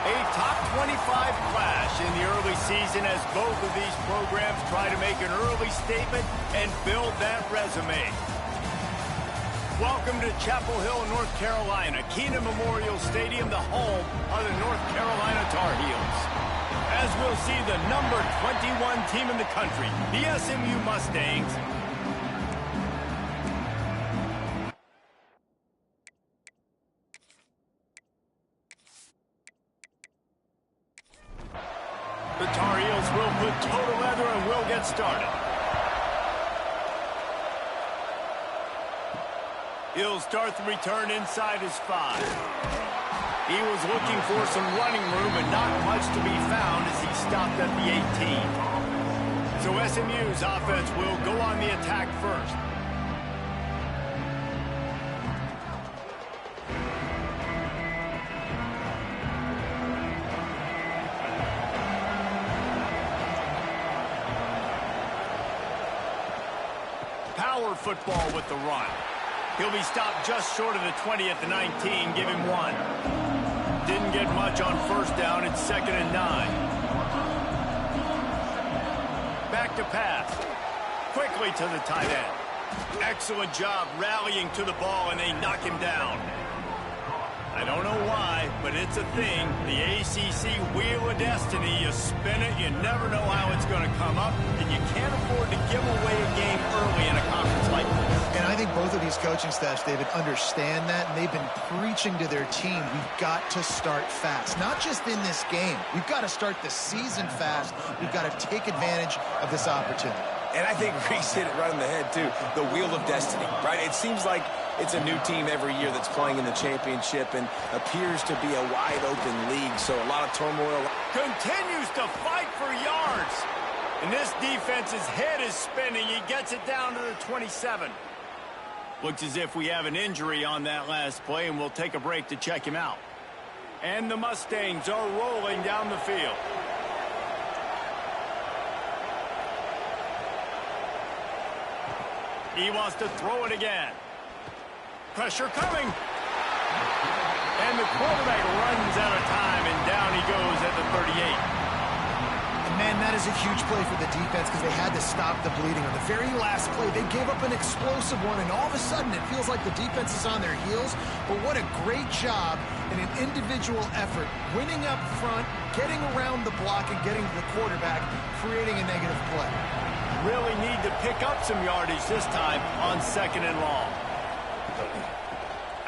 A top 25 clash in the early season as both of these programs try to make an early statement and build that resume. Welcome to Chapel Hill, North Carolina, Keenan Memorial Stadium, the home of the North Carolina Tar Heels. As we'll see the number 21 team in the country, the SMU Mustangs, the Tar Heels will put total leather and will get started. He'll start the return inside his 5. He was looking for some running room and not much to be found as he stopped at the 18. So SMU's offense will go on the attack first. Power football with the run. He'll be stopped just short of the 20 at the 19. Give him 1. Didn't get much on first down. It's 2nd and 9. Back to pass. Quickly to the tight end. Excellent job rallying to the ball, and they knock him down. I don't know why, but it's a thing. The ACC Wheel of Destiny. You spin it, you never know how it's going to come up, and you can't afford to give away a game early in a conference like this. And I think both of these coaching staffs, David, understand that, and they've been preaching to their team, we've got to start fast. Not just in this game. We've got to start the season fast. We've got to take advantage of this opportunity. And I think Reese hit it right on the head, too. The Wheel of Destiny, right? It seems like it's a new team every year that's playing in the championship and appears to be a wide-open league, so a lot of turmoil. Continues to fight for yards. And this defense's head is spinning. He gets it down to the 27. Looks as if we have an injury on that last play, and we'll take a break to check him out. And the Mustangs are rolling down the field. He wants to throw it again. Pressure coming. And the quarterback runs out of time, and down he goes at the 38. Man, that is a huge play for the defense because they had to stop the bleeding. On the very last play, they gave up an explosive one, and all of a sudden it feels like the defense is on their heels. But what a great job in an individual effort, winning up front, getting around the block, and getting to the quarterback, creating a negative play. Really need to pick up some yardage this time on 2nd and long.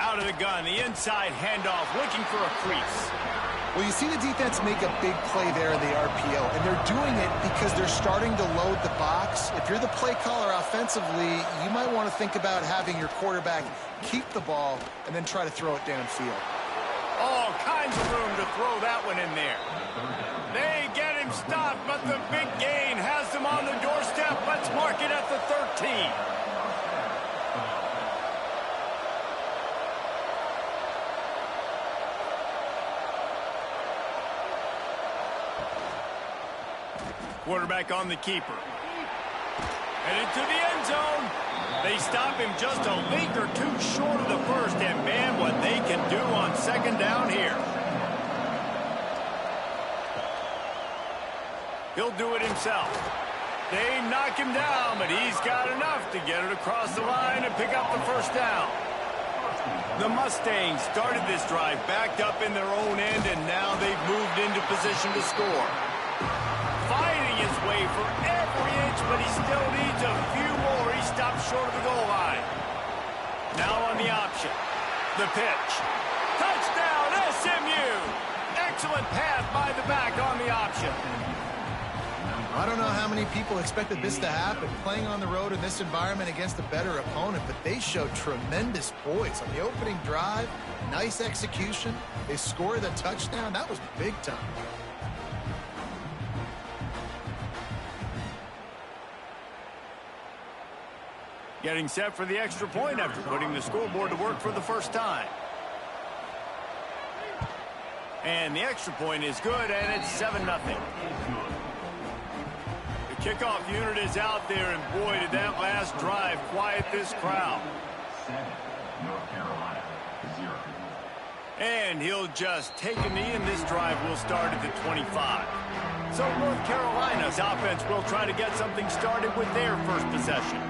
Out of the gun, the inside handoff, looking for a crease. Well, you see the defense make a big play there in the RPO, and they're doing it because they're starting to load the box. If you're the play caller offensively, you might want to think about having your quarterback keep the ball and then try to throw it downfield. All kinds of room to throw that one in there. They get him stopped, but the big gain has them on the doorstep. Let's mark it at the 13. Quarterback on the keeper. Headed to the end zone. They stop him just a league or two short of the first, and man, what they can do on 2nd down here. He'll do it himself. They knock him down, but he's got enough to get it across the line and pick up the 1st down. The Mustangs started this drive backed up in their own end, and now they've moved into position to score. Fighting his way for every inch, but he still needs a few more. He stops short of the goal line. Now on the option. The pitch. Touchdown, SMU! Excellent pass by the back on the option. I don't know how many people expected this to happen, playing on the road in this environment against a better opponent, but they showed tremendous poise on the opening drive. Nice execution. They scored a touchdown. That was big time. Getting set for the extra point after putting the scoreboard to work for the first time. And the extra point is good, and it's 7-0. The kickoff unit is out there, and boy, did that last drive quiet this crowd. And he'll just take a knee, and this drive will start at the 25. So North Carolina's offense will try to get something started with their first possession.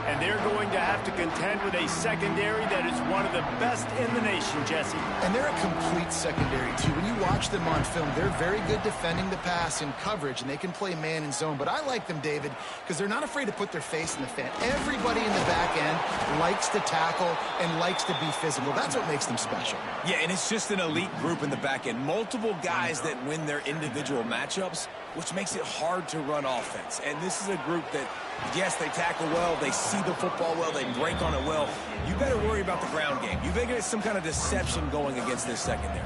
And they're going to have to contend with a secondary that is one of the best in the nation, Jesse. And they're a complete secondary, too. When you watch them on film, they're very good defending the pass in coverage, and they can play man and zone. But I like them, David, because they're not afraid to put their face in the fan. Everybody in the back end likes to tackle and likes to be physical. That's what makes them special. Yeah, and it's just an elite group in the back end. Multiple guys that win their individual matchups, which makes it hard to run offense. And this is a group that, yes, they tackle well, they see the football well, they break on it well. You better worry about the ground game. You better get some kind of deception going against this secondary.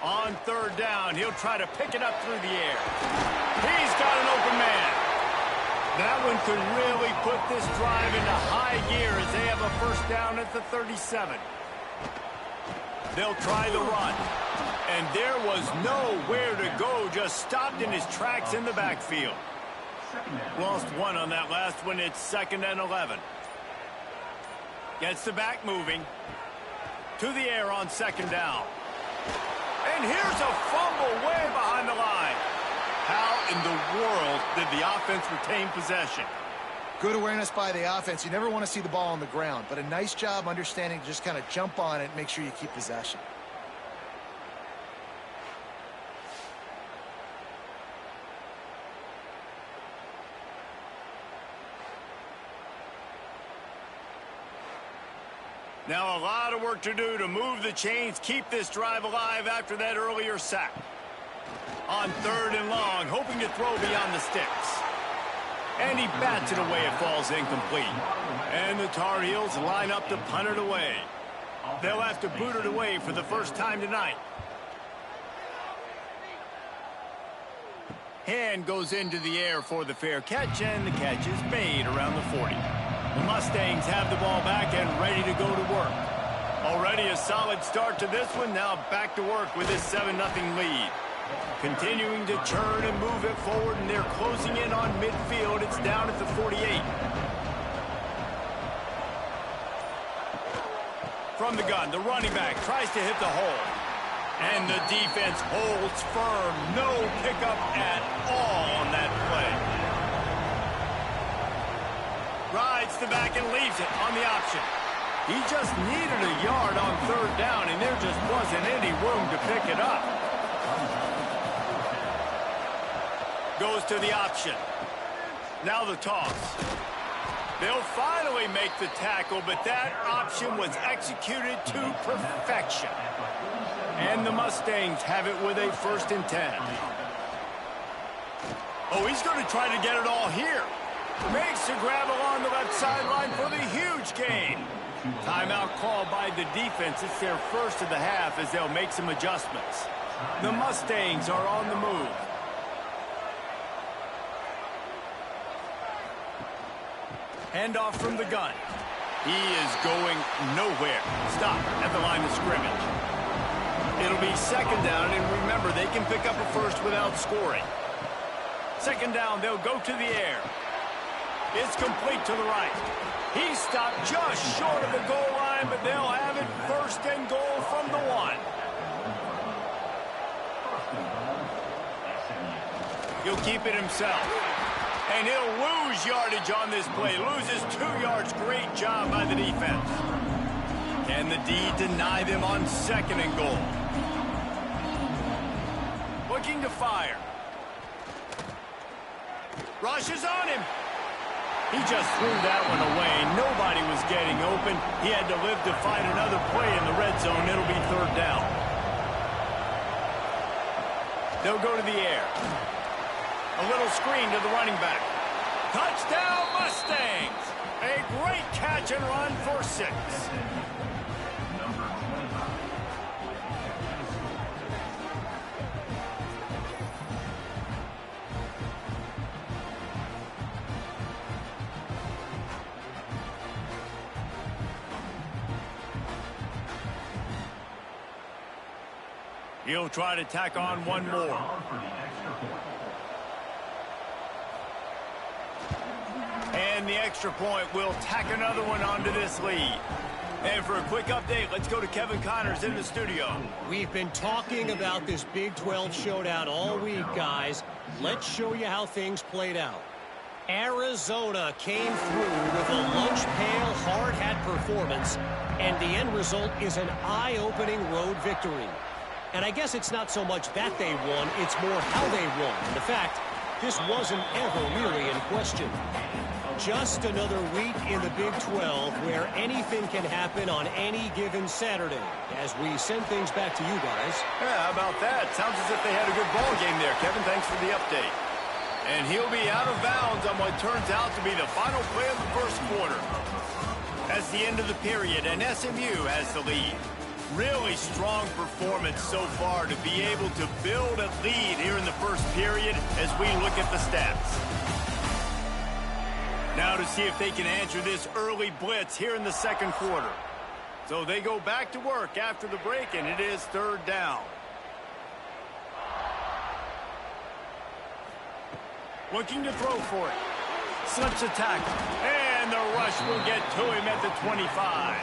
On third down, he'll try to pick it up through the air. He's got an open man. That one could really put this drive into high gear as they have a first down at the 37. They'll try the run. And there was nowhere to go, just stopped in his tracks in the backfield. Lost one on that last one. It's 2nd and 11. Gets the back moving. To the air on 2nd down. And here's a fumble way behind the line. How in the world did the offense retain possession? Good awareness by the offense. You never want to see the ball on the ground, but a nice job understanding to just kind of jump on it and make sure you keep possession. Now a lot of work to do to move the chains, keep this drive alive after that earlier sack. On 3rd and long, hoping to throw beyond the sticks. And he bats it away. It falls incomplete. And the Tar Heels line up to punt it away. They'll have to boot it away for the first time tonight. Hand goes into the air for the fair catch, and the catch is made around the 40. The Mustangs have the ball back and ready to go to work. Already a solid start to this one. Now back to work with this 7-0 lead. Continuing to churn and move it forward, and they're closing in on midfield. It's down at the 48. From the gun, the running back tries to hit the hole. And the defense holds firm. No pickup at all on that play. Rides the back and leaves it on the option. He just needed a yard on 3rd down, and there just wasn't any room to pick it up. Goes to the option. Now the toss. They'll finally make the tackle, but that option was executed to perfection. And the Mustangs have it with a 1st and 10. Oh, he's going to try to get it all here. Makes the grab along the left sideline for the huge gain. Timeout called by the defense. It's their first of the half as they'll make some adjustments. The Mustangs are on the move. Handoff from the gun. He is going nowhere. Stop at the line of scrimmage. It'll be 2nd down, and remember, they can pick up a first without scoring. 2nd down, they'll go to the air. It's complete to the right. He stopped just short of the goal line, but they'll have it 1st and goal from the 1. He'll keep it himself. And he'll lose yardage on this play. Loses 2 yards. Great job by the defense. Can the D deny them on 2nd and goal? Looking to fire. Rushes on him. He just threw that one away. Nobody was getting open. He had to live to find another play in the red zone. It'll be 3rd down. They'll go to the air. A little screen to the running back. Touchdown, Mustangs! A great catch and run for 6. He'll try to tack on one more. And And the extra point will tack another one onto this lead. And for a quick update, let's go to Kevin Connors in the studio. We've been talking about this Big 12 showdown all week, guys. Let's show you how things played out. Arizona came through with a lunch pail hard hat performance, and the end result is an eye-opening road victory. And I guess it's not so much that they won, it's more how they won. In fact, this wasn't ever really in question. Just another week in the Big 12 where anything can happen on any given Saturday. As we send things back to you guys. Yeah, how about that? Sounds as if they had a good ball game there, Kevin. Thanks for the update. And he'll be out of bounds on what turns out to be the final play of the first quarter. That's the end of the period, and SMU has the lead. Really strong performance so far to be able to build a lead here in the first period as we look at the stats. Now to see if they can answer this early blitz here in the second quarter. So they go back to work after the break, and it is third down. Looking to throw for it. Slips a tackle. And the rush will get to him at the 25.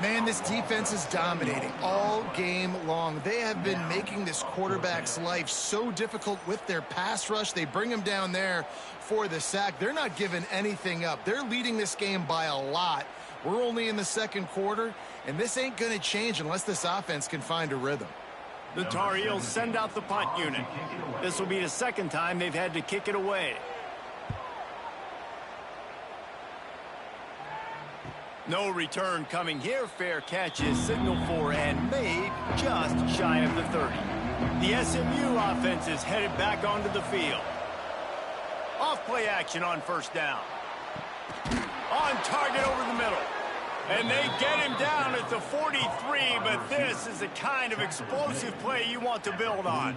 Man, this defense is dominating all game long. They have been making this quarterback's life so difficult with their pass rush. They bring him down there for the sack. They're not giving anything up. They're leading this game by a lot. We're only in the second quarter, and this ain't going to change unless this offense can find a rhythm. The Tar Heels send out the punt unit. This will be the second time they've had to kick it away. No return coming here. Fair catch is signaled for and made just shy of the 30. The SMU offense is headed back onto the field. Off play action on first down. On target over the middle. And they get him down at the 43, but this is the kind of explosive play you want to build on.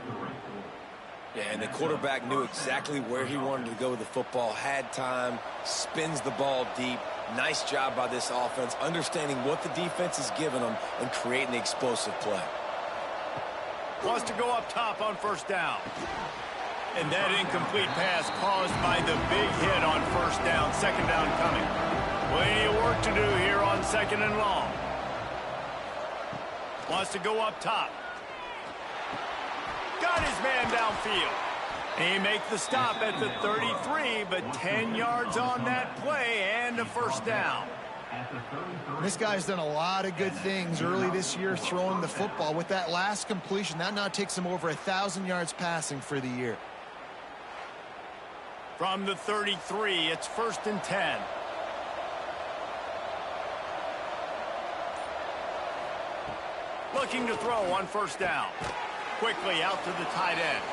Yeah, and the quarterback knew exactly where he wanted to go with the football, had time, spins the ball deep. Nice job by this offense, understanding what the defense is giving them and creating the explosive play. Wants to go up top on first down. And that incomplete pass caused by the big hit on first down. Second down coming. Plenty of work to do here on second and long. Wants to go up top. Got his man downfield. He makes the stop at the 33, but 10 yards on that play and a first down. This guy's done a lot of good things early this year throwing the football. With that last completion, that now takes him over 1,000 yards passing for the year. From the 33, it's first and 10. Looking to throw on first down. Quickly out to the tight end.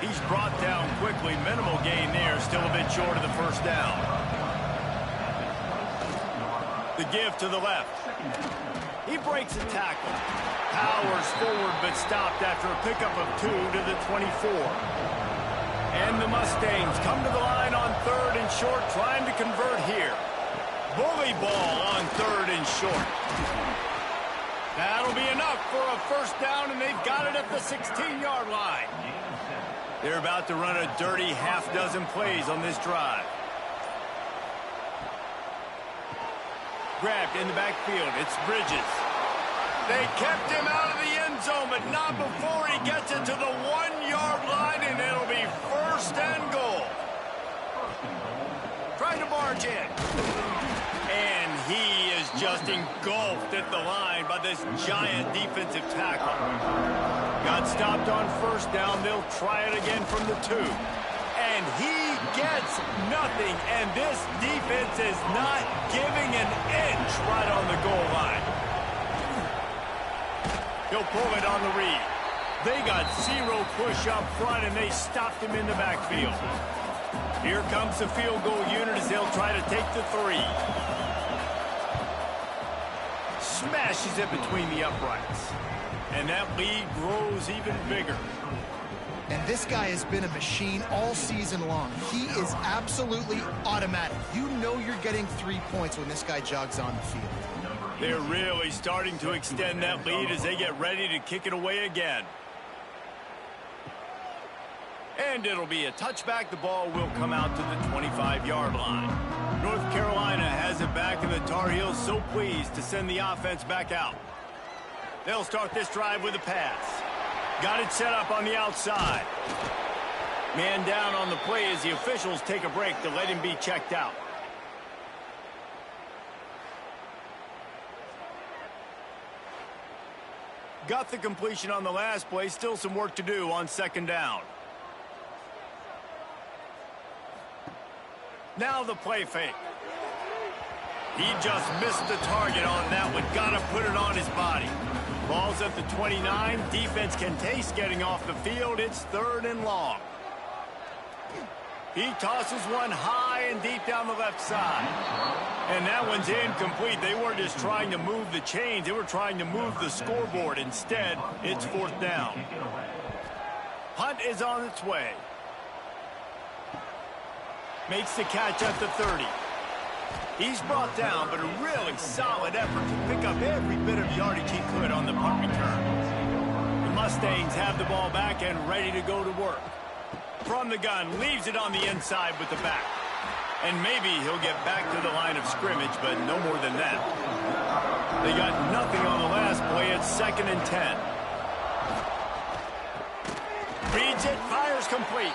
He's brought down quickly. Minimal gain there. Still a bit short of the first down. The give to the left. He breaks a tackle. Powers forward but stopped after a pickup of 2 to the 24. And the Mustangs come to the line on third and short, trying to convert here. Bully ball on third and short. That'll be enough for a first down, and they've got it at the 16-yard line. They're about to run a dirty half-dozen plays on this drive. Grabbed in the backfield. It's Bridges. They kept him out of the end zone, but not before he gets it to the 1-yard line, and it'll be first and goal. Trying to barge in. And he is just engulfed at the line by this giant defensive tackle. Got stopped on first down. They'll try it again from the 2. And he gets nothing. And this defense is not giving an inch right on the goal line. He'll pull it on the read. They got 0 push up front, and they stopped him in the backfield. Here comes the field goal unit as they'll try to take the 3. Smashes it between the uprights. And that lead grows even bigger. And this guy has been a machine all season long. He is absolutely automatic. You know you're getting 3 points when this guy jogs on the field. They're really starting to extend that lead as they get ready to kick it away again. And it'll be a touchback. The ball will come out to the 25-yard line. North Carolina has it back, and the Tar Heels so pleased to send the offense back out. They'll start this drive with a pass. Got it set up on the outside. Man down on the play as the officials take a break to let him be checked out. Got the completion on the last play. Still some work to do on second down. Now the play fake. He just missed the target on that one. Got to put it on his body. Ball's at the 29. Defense can taste getting off the field. It's 3rd and long. He tosses one high and deep down the left side. And that one's incomplete. They weren't just trying to move the chains. They were trying to move the scoreboard. Instead, it's 4th down. Punt is on its way. Makes the catch at the 30. He's brought down, but a really solid effort to pick up every bit of yardage he could on the punt return. The Mustangs have the ball back and ready to go to work. From the gun, leaves it on the inside with the back. And maybe he'll get back to the line of scrimmage, but no more than that. They got nothing on the last play. It's 2nd and 10. Reads it, fires complete.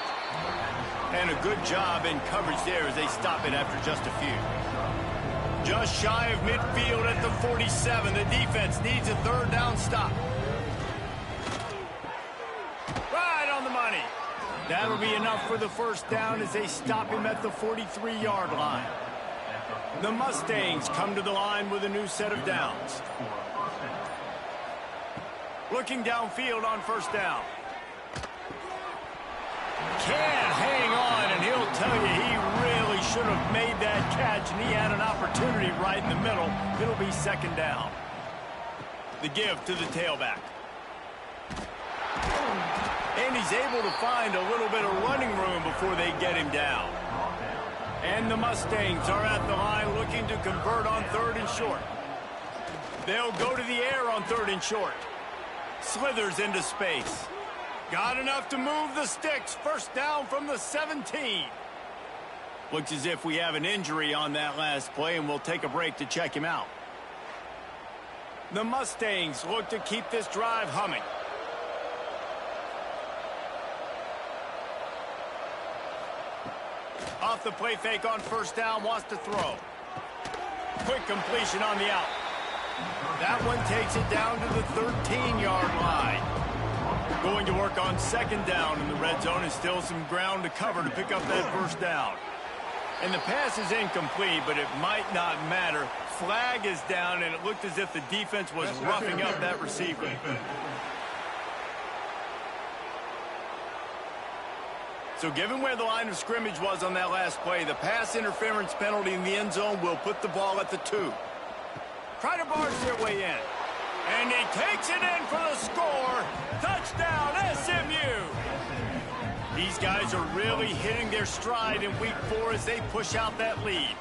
And a good job in coverage there as they stop it after just a few. Just shy of midfield at the 47. The defense needs a 3rd down stop. Right on the money. That'll be enough for the 1st down as they stop him at the 43-yard line. The Mustangs come to the line with a new set of downs. Looking downfield on 1st down. Can't hang on, and he'll tell you he really should have made that catch, and he had an opportunity right in the middle. It'll be 2nd down. The give to the tailback. And he's able to find a little bit of running room before they get him down. And the Mustangs are at the line looking to convert on 3rd and short. They'll go to the air on 3rd and short. Slithers into space. Got enough to move the sticks. 1st down from the 17. Looks as if we have an injury on that last play, and we'll take a break to check him out. The Mustangs look to keep this drive humming. Off the play fake on 1st down, wants to throw. Quick completion on the out. That one takes it down to the 13-yard line. Going to work on 2nd down in the red zone, and still some ground to cover to pick up that 1st down. And the pass is incomplete, but it might not matter. Flag is down, and it looked as if the defense was roughing up that receiver. So given where the line of scrimmage was on that last play, the pass interference penalty in the end zone will put the ball at the 2. Try to barge their way in. And he takes it in for the score. Touchdown, SMU. These guys are really hitting their stride in week 4 as they push out that lead.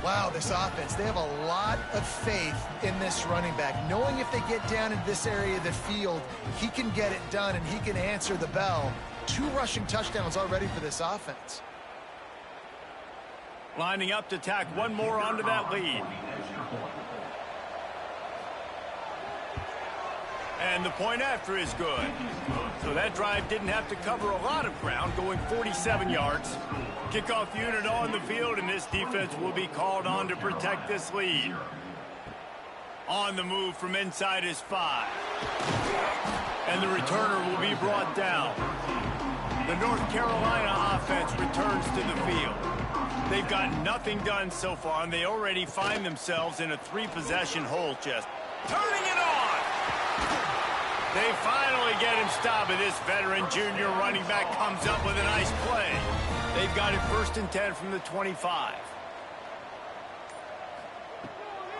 Wow, this offense, they have a lot of faith in this running back, knowing if they get down into this area of the field, he can get it done and he can answer the bell. 2 rushing touchdowns already for this offense. Lining up to tack one more onto that lead. And the point after is good. So that drive didn't have to cover a lot of ground, going 47 yards. Kickoff unit on the field, and this defense will be called on to protect this lead. On the move from inside is 5. And the returner will be brought down. The North Carolina offense returns to the field. They've got nothing done so far, and they already find themselves in a 3-possession hole chest. Turning it on! They finally get him stopped, and this veteran junior running back comes up with a nice play. They've got it 1st and 10 from the 25.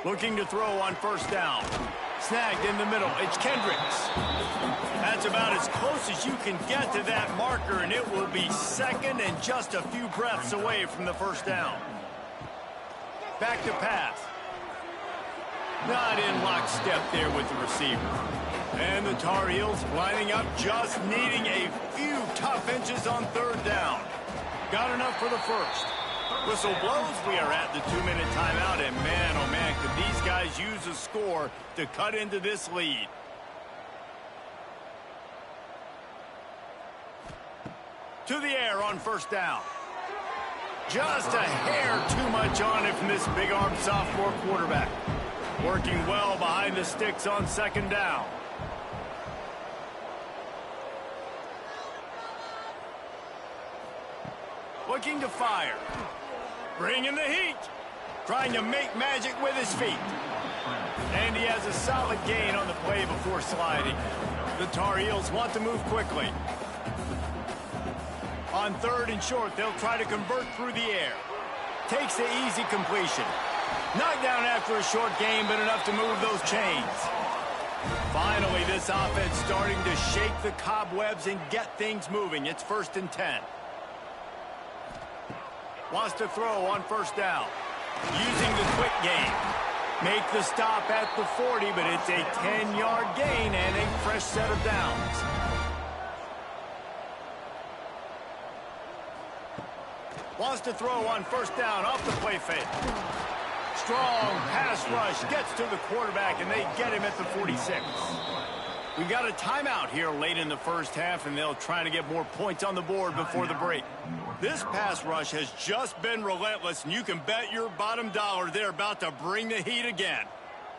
Looking to throw on 1st down. Snagged in the middle. It's Kendricks. That's about as close as you can get to that marker, and it will be 2nd and just a few breaths away from the 1st down. Back to pass. Not in lockstep there with the receiver. And the Tar Heels lining up, just needing a few tough 2.5 inches on third down. Got enough for the first. Whistle blows. We are at the 2-minute timeout, and man, oh man, could these guys use a score to cut into this lead. To the air on first down. Just a hair too much on it from this big-armed sophomore quarterback. Working well behind the sticks on second down. Looking to fire. Bringing the heat. Trying to make magic with his feet. And he has a solid gain on the play before sliding. The Tar Heels want to move quickly. On third and short, they'll try to convert through the air. Takes the easy completion. Knocked down after a short game, but enough to move those chains. Finally, this offense starting to shake the cobwebs and get things moving. It's 1st and 10. Wants to throw on first down. Using the quick game. Make the stop at the 40, but it's a 10-yard gain and a fresh set of downs. Wants to throw on first down off the play fake. Strong pass rush gets to the quarterback, and they get him at the 46. We got a timeout here late in the first half, and they'll try to get more points on the board before the break. This pass rush has just been relentless, and you can bet your bottom dollar they're about to bring the heat again.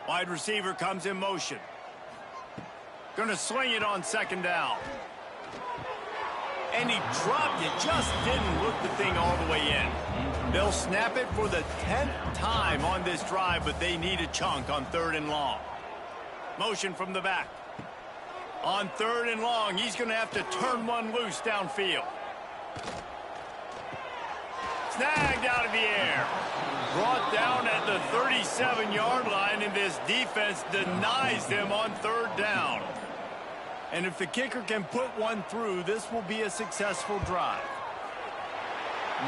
Wide receiver comes in motion. Going to sling it on second down. And he dropped it, just didn't look the thing all the way in. They'll snap it for the 10th time on this drive, but they need a chunk on third and long. Motion from the back. On third and long, he's going to have to turn one loose downfield. Snagged out of the air. Brought down at the 37-yard line, and this defense denies them on third down. And if the kicker can put one through, this will be a successful drive.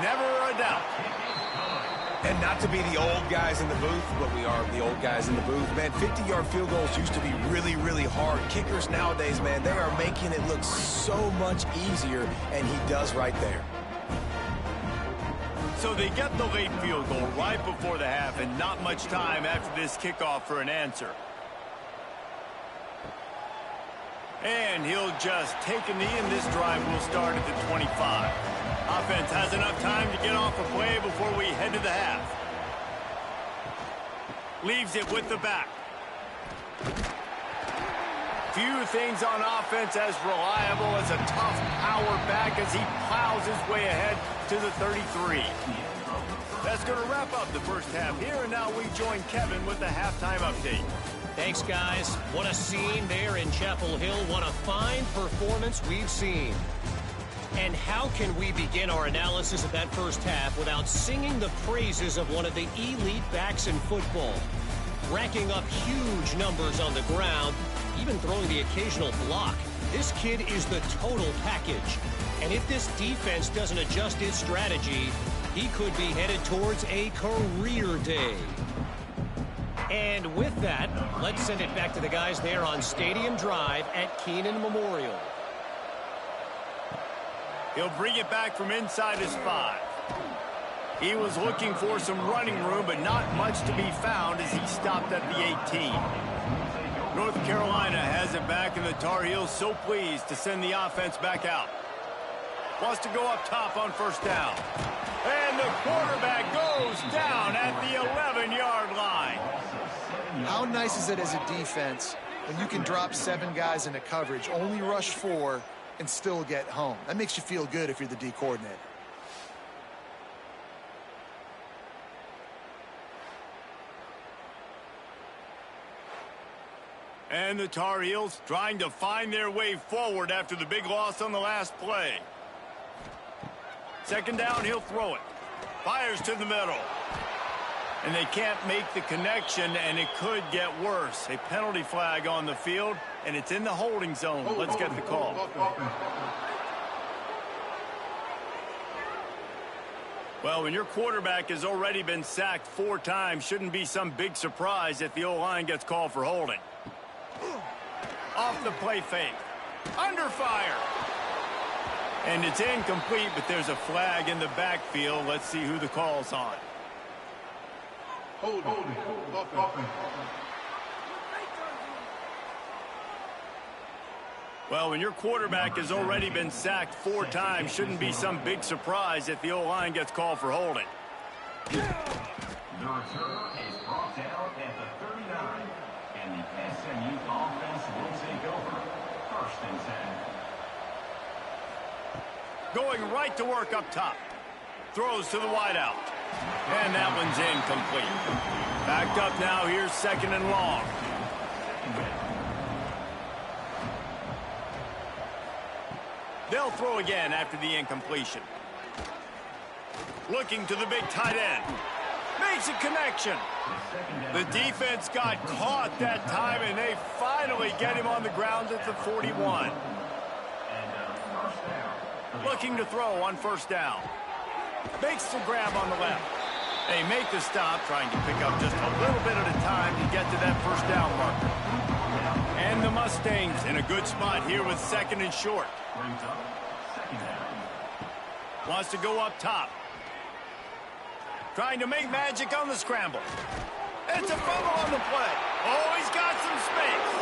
Never a doubt. And not to be the old guys in the booth, but we are the old guys in the booth. Man, 50-yard field goals used to be really, really hard. Kickers nowadays, man, they are making it look so much easier, and he does right there. So they get the late field goal right before the half, and not much time after this kickoff for an answer. And he'll just take a knee, and this drive will start at the 25. Offense has enough time to get off a play before we head to the half. Leaves it with the back. Few things on offense as reliable as a tough power back as he plows his way ahead to the 33. That's going to wrap up the first half here, and now we join Kevin with the halftime update. Thanks, guys. What a scene there in Chapel Hill. What a fine performance we've seen. And how can we begin our analysis of that first half without singing the praises of one of the elite backs in football? Racking up huge numbers on the ground, even throwing the occasional block. This kid is the total package. And if this defense doesn't adjust its strategy, he could be headed towards a career day. And with that, let's send it back to the guys there on Stadium Drive at Keenan Memorial. He'll bring it back from inside his 5. He was looking for some running room, but not much to be found as he stopped at the 18. North Carolina has it back, and the Tar Heels so pleased to send the offense back out. Wants to go up top on first down. And the quarterback goes down at the 11-yard line. How nice is it as a defense when you can drop 7 guys into coverage, only rush 4, and still get home? That makes you feel good if you're the D coordinator. And the Tar Heels trying to find their way forward after the big loss on the last play. Second down, he'll throw it. Fires to the middle. And they can't make the connection, and it could get worse. A penalty flag on the field, and it's in the holding zone. Let's get the call. Well, when your quarterback has already been sacked 4 times, shouldn't be some big surprise if the O-line gets called for holding. Off the play fake. Under fire. And it's incomplete, but there's a flag in the backfield. Let's see who the call's on. Hold. Well, when your quarterback has already been sacked 4 times, shouldn't be some big surprise if the O-line gets called for holding. The return is brought down at the 39, and the SMU offense will take over. 1st and 10. Going right to work up top. Throws to the wideout. And that one's incomplete. Backed up now. Here's 2nd and long. They'll throw again after the incompletion. Looking to the big tight end. Makes a connection. The defense got caught that time, and they finally get him on the ground at the 41. Looking to throw on 1st down. Makes the grab on the left. They make the stop, trying to pick up just a little bit at a time to get to that 1st down marker. And the Mustangs in a good spot here with 2nd and short. Wants to go up top. Trying to make magic on the scramble. It's a fumble on the play. Oh, he's got some space.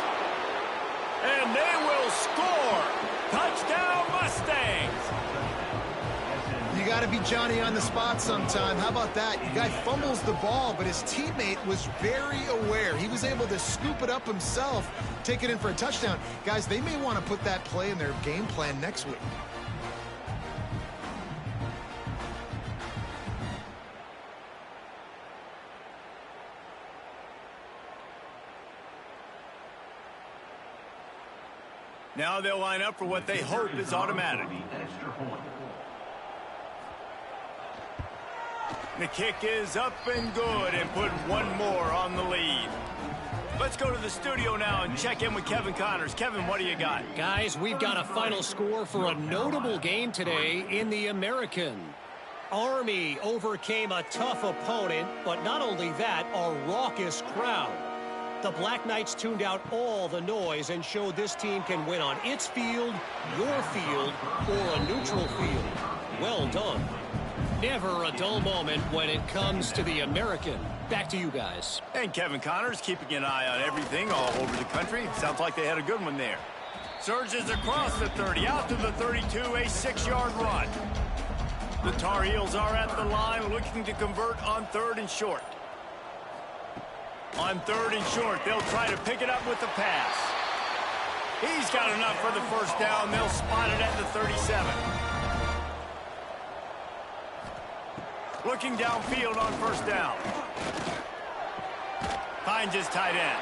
And they will score. Touchdown, Mustangs. You got to be Johnny on the spot sometime. How about that? The guy fumbles the ball, but his teammate was very aware. He was able to scoop it up himself, take it in for a touchdown. Guys, they may want to put that play in their game plan next week. Now they'll line up for what they hope is automatic. The kick is up and good, and put one more on the lead. Let's go to the studio now and check in with Kevin Connors. Kevin, what do you got? Guys, we've got a final score for a notable game today in the American. Army overcame a tough opponent, but not only that, a raucous crowd. The Black Knights tuned out all the noise and showed this team can win on its field, your field, or a neutral field. Well done. Never a dull moment when it comes to the American. Back to you guys. And Kevin Connors keeping an eye on everything all over the country. Sounds like they had a good one there. Surges across the 30, out to the 32, a 6-yard run. The Tar Heels are at the line looking to convert on 3rd and short. On 3rd and short, they'll try to pick it up with the pass. He's got enough for the 1st down. They'll spot it at the 37. Looking downfield on 1st down. Finds his tight end.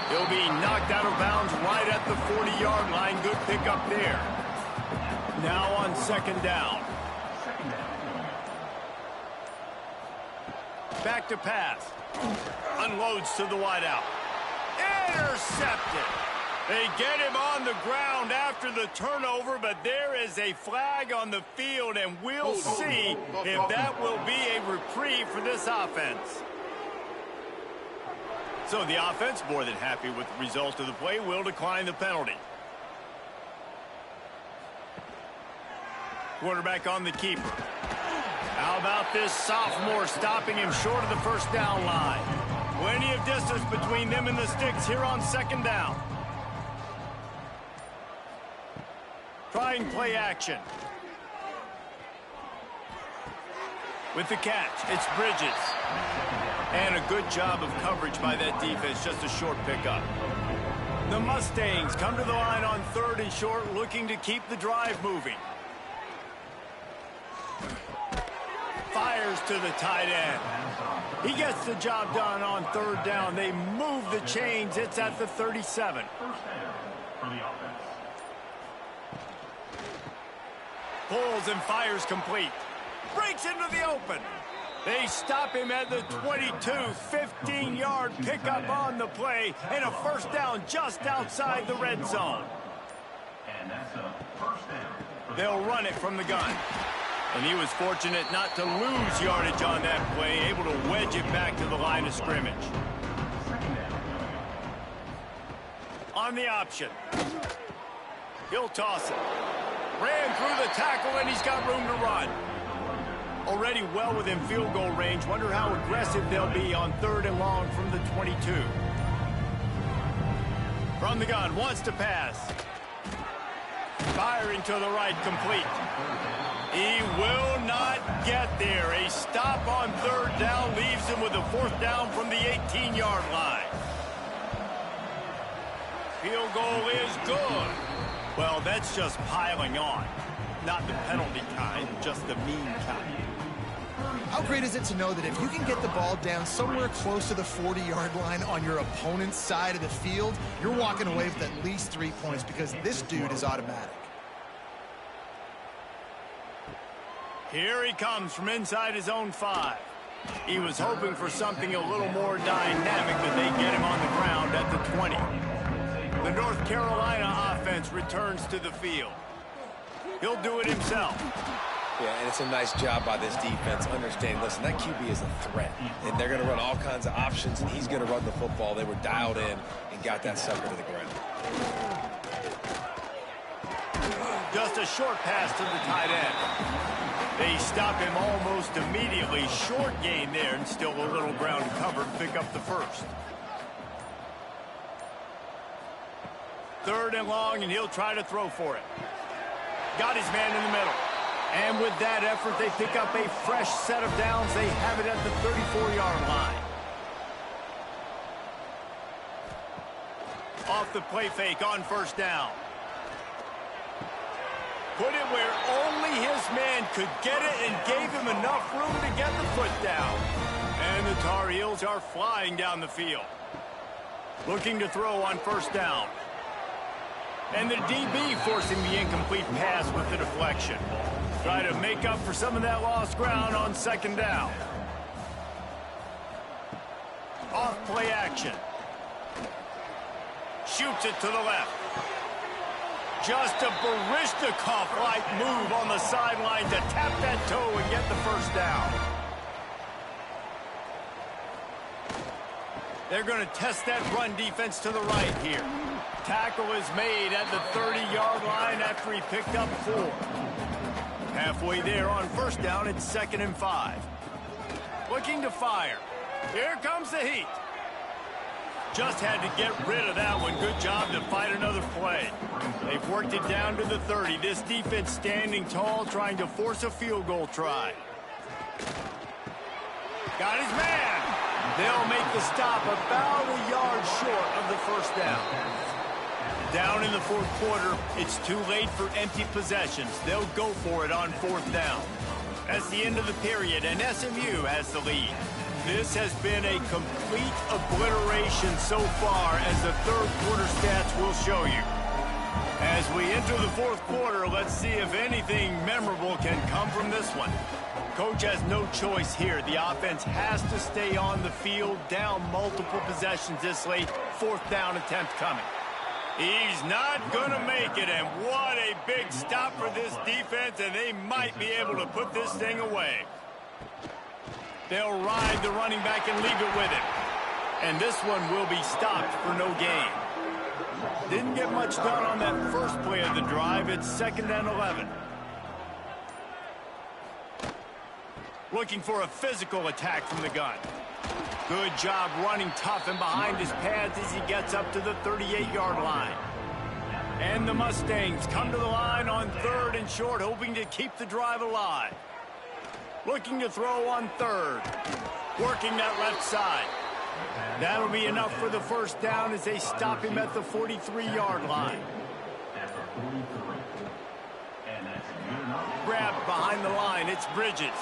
He'll be knocked out of bounds right at the 40-yard line. Good pickup there. Now on 2nd down. Back to pass. Unloads to the wideout. Intercepted. They get him on the ground after the turnover, but there is a flag on the field, and we'll see if that will be a reprieve for this offense. So the offense, more than happy with the result of the play, will decline the penalty. Quarterback on the keeper. How about this sophomore stopping him short of the 1st down line? Plenty of distance between them and the sticks here on 2nd down. Trying play action. With the catch, it's Bridges. And a good job of coverage by that defense, just a short pickup. The Mustangs come to the line on 3rd and short, looking to keep the drive moving. Fires to the tight end. He gets the job done on 3rd down. They move the chains. It's at the 37. Pulls and fires complete. Breaks into the open. They stop him at the 22, 15-yard pickup on the play, and a 1st down just outside the red zone. And that's a 1st down. They'll run it from the gun. And he was fortunate not to lose yardage on that play, able to wedge it back to the line of scrimmage. On the option. He'll toss it. Ran through the tackle, and he's got room to run. Already well within field goal range. Wonder how aggressive they'll be on 3rd and long from the 22. From the gun, wants to pass. Firing to the right, complete. He will not get there. A stop on 3rd down leaves him with a 4th down from the 18-yard line. Field goal is good. Well, that's just piling on. Not the penalty kind, just the mean kind. How great is it to know that if you can get the ball down somewhere close to the 40-yard line on your opponent's side of the field, you're walking away with at least 3 points because this dude is automatic. Here he comes from inside his own 5. He was hoping for something a little more dynamic, but they get him on the ground at the 20. The North Carolina offense returns to the field. He'll do it himself. Yeah, and it's a nice job by this defense. Understanding, listen, that QB is a threat, and they're going to run all kinds of options, and he's going to run the football. They were dialed in and got that sucker to the ground. Just a short pass to the tight end. They stop him almost immediately. Short gain there, and still a little ground covered. Pick up the 1st. 3rd and long, and he'll try to throw for it. Got his man in the middle. And with that effort, they pick up a fresh set of downs. They have it at the 34-yard line. Off the play fake on 1st down. Put it where only his man could get it and gave him enough room to get the foot down. And the Tar Heels are flying down the field. Looking to throw on 1st down. And the DB forcing the incomplete pass with the deflection. Try to make up for some of that lost ground on 2nd down. Off play action. Shoots it to the left. Just a Barishnikov-like move on the sideline to tap that toe and get the 1st down. They're going to test that run defense to the right here. Tackle is made at the 30-yard line after he picked up 4. Halfway there on 1st down, it's 2nd and 5. Looking to fire. Here comes the heat. Just had to get rid of that one. Good job to fight another play. They've worked it down to the 30. This defense standing tall, trying to force a field goal try. Got his man. They'll make the stop about a yard short of the 1st down. Down in the 4th quarter, it's too late for empty possessions. They'll go for it on 4th down. That's the end of the period, and SMU has the lead. This has been a complete obliteration so far, as the 3rd quarter stats will show you. As we enter the 4th quarter, let's see if anything memorable can come from this one. Coach has no choice here. The offense has to stay on the field, down multiple possessions this late. 4th down attempt coming. He's not going to make it, and what a big stop for this defense, and they might be able to put this thing away. They'll ride the running back and leave it with him. And this one will be stopped for no gain. Didn't get much done on that first play of the drive. It's 2nd and 11. Looking for a physical attack from the gun. Good job running tough and behind his pads as he gets up to the 38-yard line. And the Mustangs come to the line on 3rd and short, hoping to keep the drive alive. Looking to throw on 3rd. Working that left side. That'll be enough for the 1st down as they stop him at the 43-yard line. Grabbed behind the line. It's Bridges.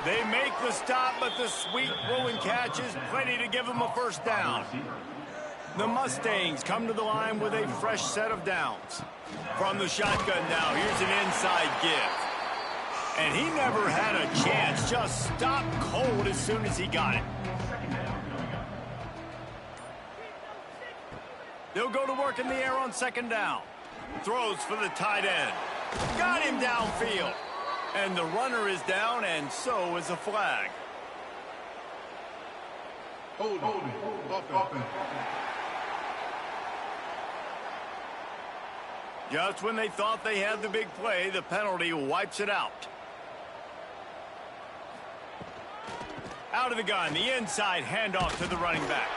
They make the stop, but the sweet throw-and catch is plenty to give them a 1st down. The Mustangs come to the line with a fresh set of downs. From the shotgun now, here's an inside give. And he never had a chance, just stopped cold as soon as he got it. They'll go to work in the air on 2nd down. Throws for the tight end. Got him downfield. And the runner is down, and so is a flag. Just when they thought they had the big play, the penalty wipes it out. Out of the gun, the inside handoff to the running back.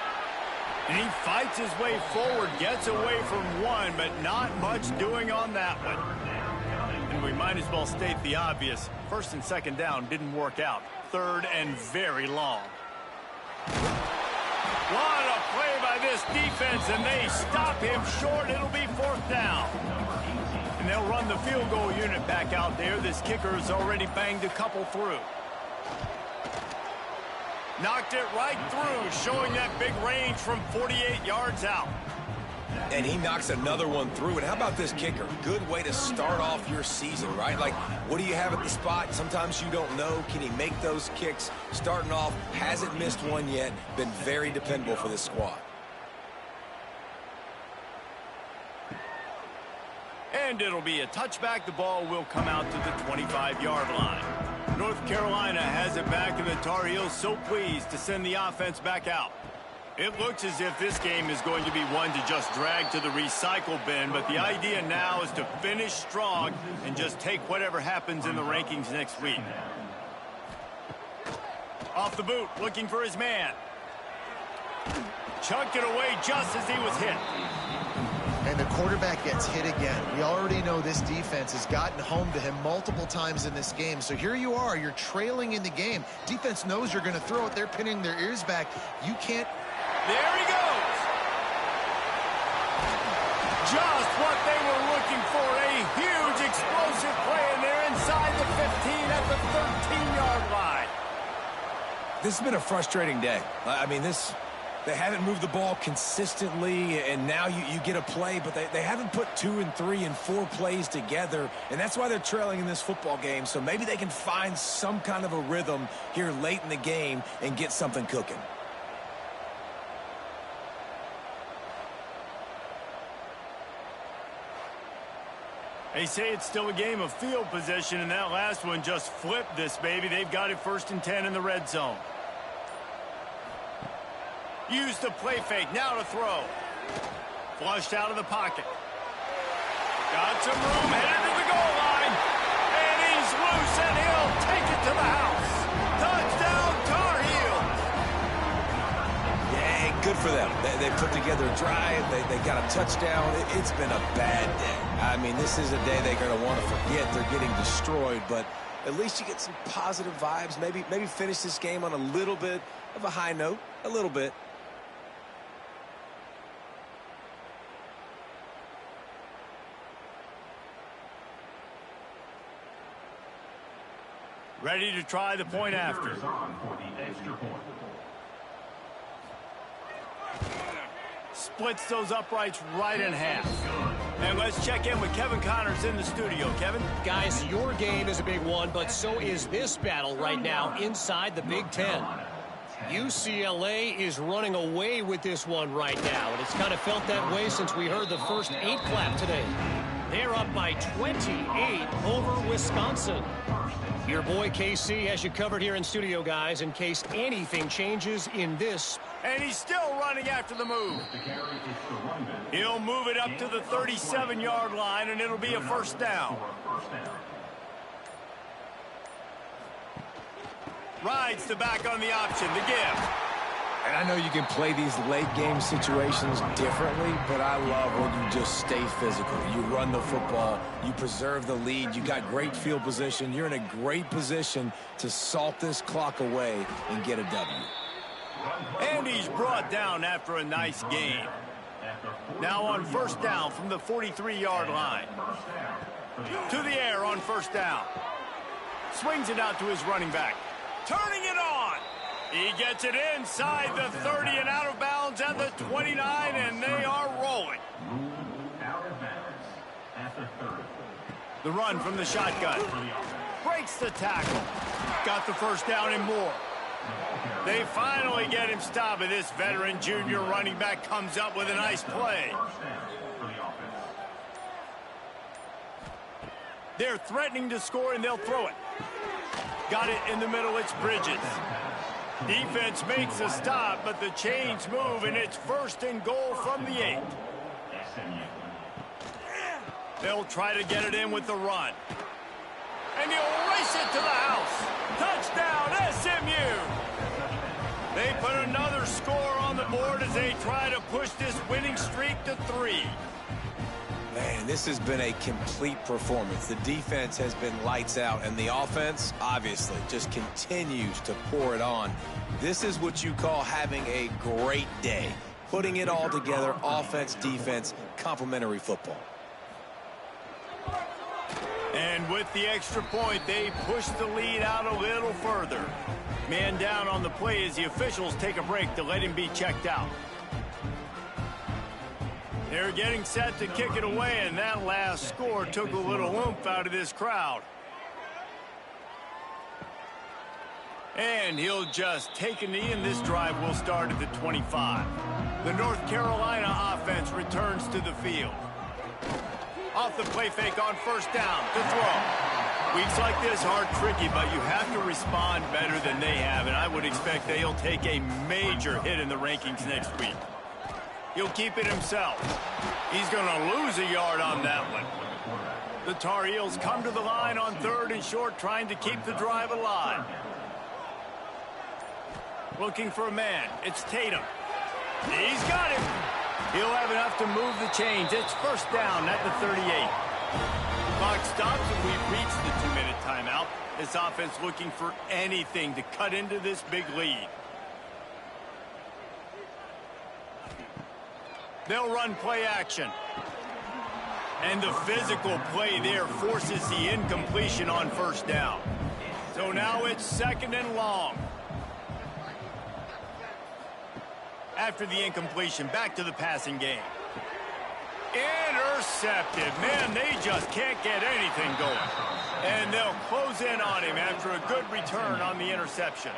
And he fights his way forward, gets away from one, but not much doing on that one. And we might as well state the obvious. First and second down didn't work out. Third and very long. What a play by this defense, and they stop him short. It'll be fourth down. And they'll run the field goal unit back out there. This kicker has already banged a couple through. Knocked it right through, showing that big range from 48 yards out. And he knocks another one through. And how about this kicker? Good way to start off your season, right? Like, what do you have at the spot? Sometimes you don't know. Can he make those kicks? Starting off, hasn't missed one yet. Been very dependable for this squad. And it'll be a touchback. The ball will come out to the 25-yard line. North Carolina has it back, and the Tar Heels so pleased to send the offense back out. It looks as if this game is going to be one to just drag to the recycle bin, but the idea now is to finish strong and just take whatever happens in the rankings next week. Off the boot, looking for his man. Chucked it away just as he was hit. And the quarterback gets hit again. We already know this defense has gotten home to him multiple times in this game. So here you are, you're trailing in the game. Defense knows you're going to throw it. They're pinning their ears back. You can't. There he goes. Just what they were looking for. A huge explosive play, and they're inside the 15 at the 13-yard line. This has been a frustrating day. I mean, they haven't moved the ball consistently, and now you get a play, but they haven't put 2 and 3 and 4 plays together, and that's why they're trailing in this football game. So maybe they can find some kind of a rhythm here late in the game and get something cooking. They say it's still a game of field position, and that last one just flipped this baby. They've got it 1st and 10 in the red zone. Use the play fake, now to throw. Flushed out of the pocket. Got some room, headed to the goal line. And he's loose, and he'll take it to the house. Touchdown, Tar Heels. Yeah, good for them. They put together a drive. They got a touchdown. It's been a bad day. I mean, this is a day they're going to want to forget. They're getting destroyed, but at least you get some positive vibes. Maybe finish this game on a little bit of a high note. A little bit. Ready to try the point after. Splits those uprights right in half. And let's check in with Kevin Connors in the studio. Kevin? Guys, your game is a big one, but so is this battle right now inside the Big Ten. UCLA is running away with this one right now, and it's kind of felt that way since we heard the first 8 clap today. They're up by 28 over Wisconsin. Your boy KC has you covered here in studio, guys, in case anything changes in this. And he's still running after the move. He'll move it up to the 37-yard line, and it'll be a 1st down. Rides the back on the option, the give. And I know you can play these late-game situations differently, but I love when you just stay physical. You run the football, you preserve the lead, you got great field position, you're in a great position to salt this clock away and get a W. And he's brought down after a nice game. Now on 1st down from the 43-yard line. To the air on 1st down. Swings it out to his running back. Turning it on. He gets it inside the 30 and out of bounds at the 29, and they are rolling. The run from the shotgun. Breaks the tackle. Got the 1st down and more. They finally get him stopped, and this veteran junior running back comes up with a nice play. They're threatening to score, and they'll throw it. Got it in the middle, it's Bridges. Defense makes a stop, but the chains move, and it's 1st and goal from the 8. They'll try to get it in with the run. And he'll race it to the house. Touchdown, SMU! They put another score on the board as they try to push this winning streak to 3. Man, this has been a complete performance. The defense has been lights out, and the offense, obviously, just continues to pour it on. This is what you call having a great day. Putting it all together, offense, defense, complementary football. And with the extra point, they push the lead out a little further. Man down on the play as the officials take a break to let him be checked out. They're getting set to kick it away, and that last score took a little oomph out of this crowd. And he'll just take a knee, and this drive will start at the 25. The North Carolina offense returns to the field. Off the play fake on first down to throw. Weeks like this are tricky, but you have to respond better than they have, and I would expect they'll take a major hit in the rankings next week. He'll keep it himself. He's going to lose a yard on that one. The Tar Heels come to the line on 3rd and short, trying to keep the drive alive. Looking for a man. It's Tatum. He's got him. He'll have enough to move the chains. It's first down at the 38. Clock stops and we've reached the 2-minute timeout. This offense looking for anything to cut into this big lead. They'll run play action. And the physical play there forces the incompletion on first down. So now it's 2nd and long. After the incompletion, back to the passing game. Intercepted. Man, they just can't get anything going. And they'll close in on him after a good return on the interception.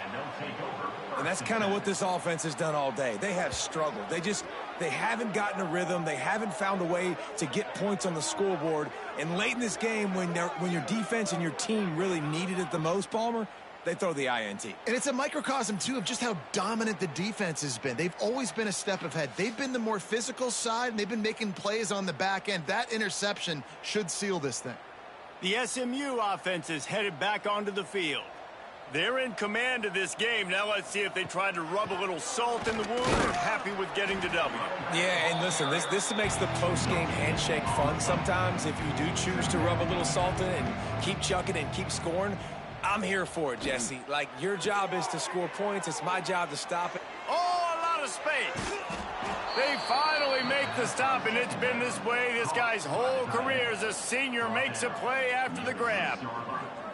And that's kind of what this offense has done all day. They have struggled. They haven't gotten a rhythm. They haven't found a way to get points on the scoreboard. And late in this game, when your defense and your team really needed it the most, Palmer, they throw the INT. And it's a microcosm, too, of just how dominant the defense has been. They've always been a step ahead. They've been the more physical side, and they've been making plays on the back end. That interception should seal this thing. The SMU offense is headed back onto the field. They're in command of this game. Now let's see if they try to rub a little salt in the wound or happy with getting the W. Yeah, and listen, this makes the post-game handshake fun sometimes. If you do choose to rub a little salt in and keep chucking and keep scoring, I'm here for it, Jesse. Like, your job is to score points. It's my job to stop it. Oh, a lot of space. They finally make the stop, and it's been this way this guy's whole career as a senior makes a play after the grab.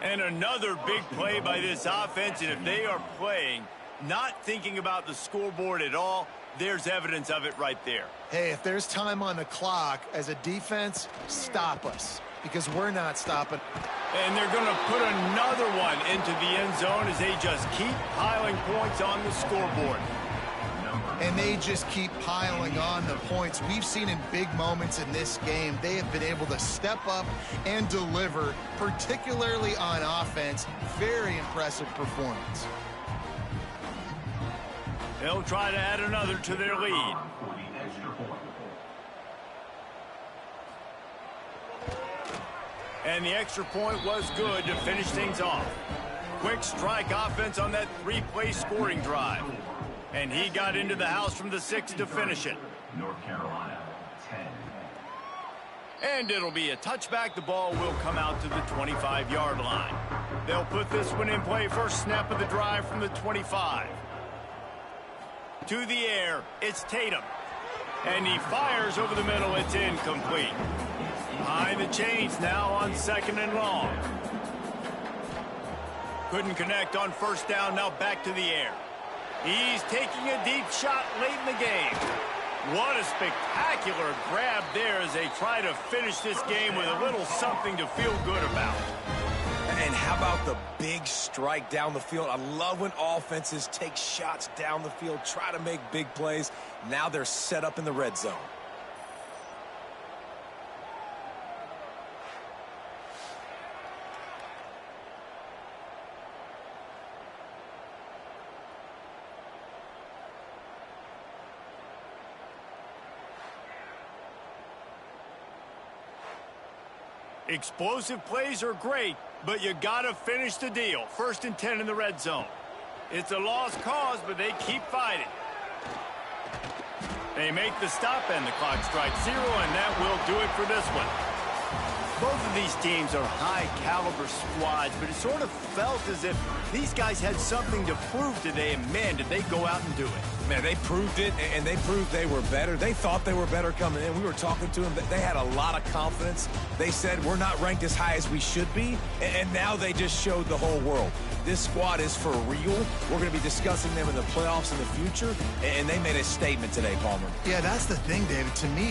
And another big play by this offense, and if they are playing, not thinking about the scoreboard at all, there's evidence of it right there. Hey, if there's time on the clock, as a defense, stop us, because we're not stopping. And they're going to put another one into the end zone as they just keep piling points on the scoreboard. And they just keep piling on the points. We've seen in big moments in this game, they have been able to step up and deliver, particularly on offense. Very impressive performance. They'll try to add another to their lead. And the extra point was good to finish things off. Quick strike offense on that 3-play scoring drive. And he got into the house from the 6 to finish it. North Carolina, 10. And it'll be a touchback. The ball will come out to the 25-yard line. They'll put this one in play. First snap of the drive from the 25. To the air, it's Tatum. And he fires over the middle. It's incomplete. Behind the chains now on 2nd and long. Couldn't connect on first down. Now back to the air. He's taking a deep shot late in the game. What a spectacular grab there as they try to finish this game with a little something to feel good about. And how about the big strike down the field? I love when offenses take shots down the field, try to make big plays. Now they're set up in the red zone. Explosive plays are great, but you got to finish the deal. 1st and 10 in the red zone. It's a lost cause, but they keep fighting. They make the stop, and the clock strikes 0, and that will do it for this one. Both of these teams are high-caliber squads, but it sort of felt as if these guys had something to prove today, and, man, did they go out and do it. Man, they proved it, and they proved they were better. They thought they were better coming in. We were talking to them. They had a lot of confidence. They said, we're not ranked as high as we should be, and now they just showed the whole world. This squad is for real. We're going to be discussing them in the playoffs in the future, and they made a statement today, Palmer. Yeah, that's the thing, David. To me,